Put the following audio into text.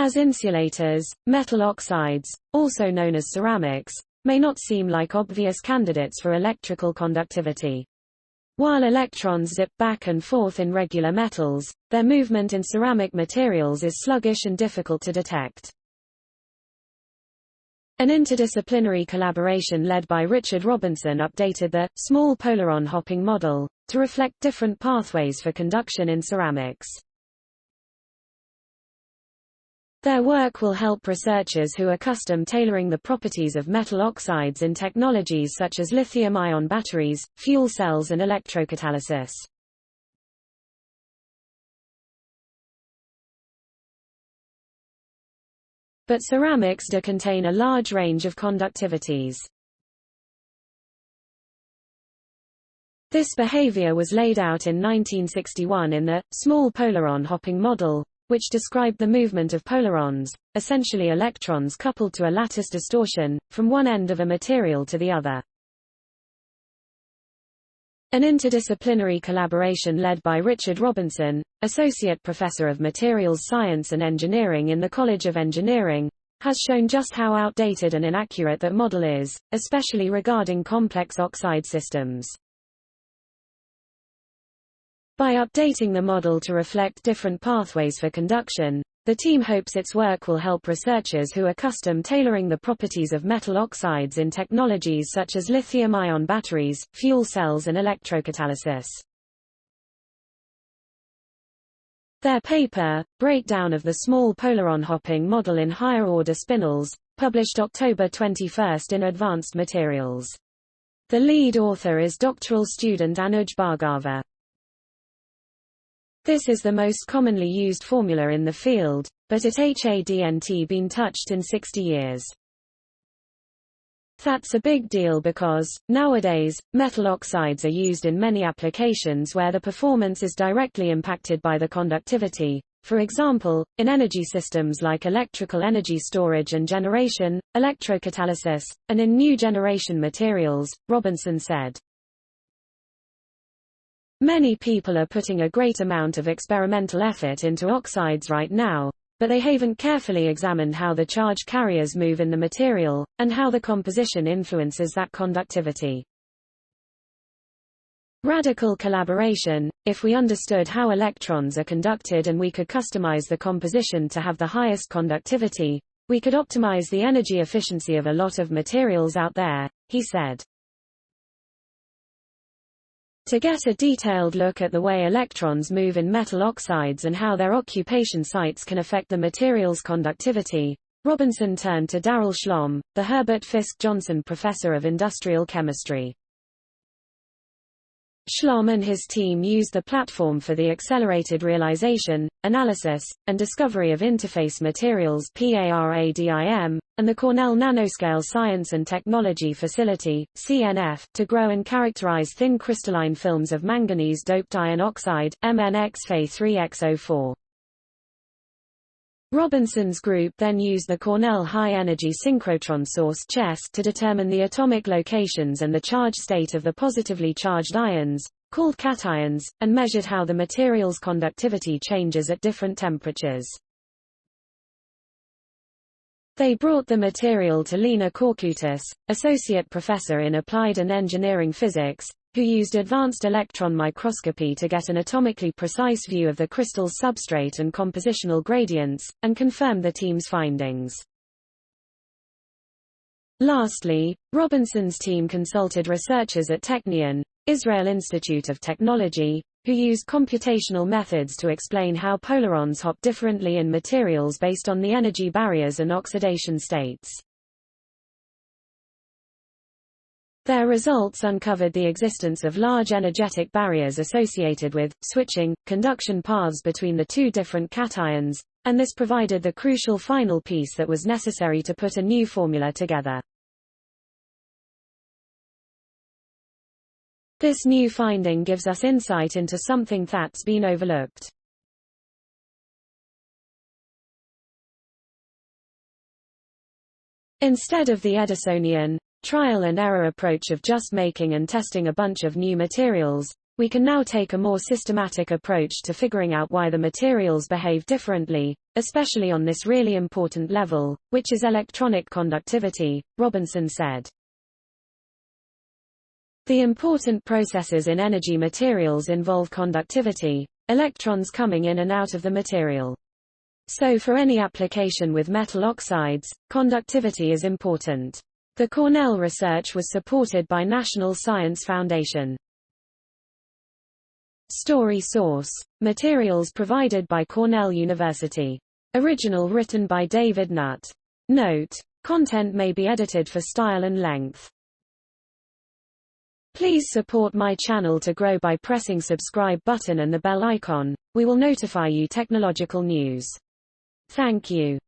As insulators, metal oxides, also known as ceramics, may not seem like obvious candidates for electrical conductivity. While electrons zip back and forth in regular metals, their movement in ceramic materials is sluggish and difficult to detect. An interdisciplinary collaboration led by Richard Robinson updated the small polaron hopping model to reflect different pathways for conduction in ceramics. Their work will help researchers who are custom-tailoring the properties of metal oxides in technologies such as lithium-ion batteries, fuel cells and electrocatalysis. But ceramics do contain a large range of conductivities. This behavior was laid out in 1961 in the small polaron hopping model, which described the movement of polarons, essentially electrons coupled to a lattice distortion, from one end of a material to the other. An interdisciplinary collaboration led by Richard Robinson, Associate Professor of Materials Science and Engineering in the College of Engineering, has shown just how outdated and inaccurate that model is, especially regarding complex oxide systems. By updating the model to reflect different pathways for conduction, the team hopes its work will help researchers who are custom-tailoring the properties of metal oxides in technologies such as lithium-ion batteries, fuel cells and electrocatalysis. Their paper, Breakdown of the Small Polaron Hopping Model in Higher-Order Spinels, published October 21 in Advanced Materials. The lead author is doctoral student Anuj Bhargava. This is the most commonly used formula in the field, but it hadn't been touched in 60 years. That's a big deal because, nowadays, metal oxides are used in many applications where the performance is directly impacted by the conductivity, for example, in energy systems like electrical energy storage and generation, electrocatalysis, and in new generation materials, Robinson said. Many people are putting a great amount of experimental effort into oxides right now, but they haven't carefully examined how the charge carriers move in the material, and how the composition influences that conductivity. Radical collaboration. If we understood how electrons are conducted and we could customize the composition to have the highest conductivity, we could optimize the energy efficiency of a lot of materials out there, he said. To get a detailed look at the way electrons move in metal oxides and how their occupation sites can affect the material's conductivity, Robinson turned to Darrell Schlom, the Herbert Fisk Johnson Professor of Industrial Chemistry. Schlom and his team used the platform for the accelerated realization, analysis, and discovery of interface materials (PARADIM), and the Cornell Nanoscale Science and Technology Facility (CNF) to grow and characterize thin crystalline films of manganese-doped iron oxide (MnX Fe3XO4). Robinson's group then used the Cornell high-energy synchrotron source (CHESS) to determine the atomic locations and the charge state of the positively charged ions, called cations, and measured how the material's conductivity changes at different temperatures. They brought the material to Lena Korkutis, associate professor in applied and engineering physics, who used advanced electron microscopy to get an atomically precise view of the crystal's substrate and compositional gradients, and confirmed the team's findings. Lastly, Robinson's team consulted researchers at Technion, Israel Institute of Technology, who used computational methods to explain how polarons hop differently in materials based on the energy barriers and oxidation states. Their results uncovered the existence of large energetic barriers associated with switching conduction paths between the two different cations, and this provided the crucial final piece that was necessary to put a new formula together. This new finding gives us insight into something that's been overlooked. Instead of the Edisonian trial and error approach of just making and testing a bunch of new materials, We can now take a more systematic approach to figuring out why the materials behave differently, especially on this really important level, which is electronic conductivity, Robinson said. The important processes in energy materials involve conductivity, electrons coming in and out of the material. So for any application with metal oxides, conductivity is important. The Cornell research was supported by National Science Foundation. Story source: materials provided by Cornell University. Original written by David Nutt. Note: content may be edited for style and length. Please support my channel to grow by pressing subscribe button and the bell icon. We will notify you technological news. Thank you.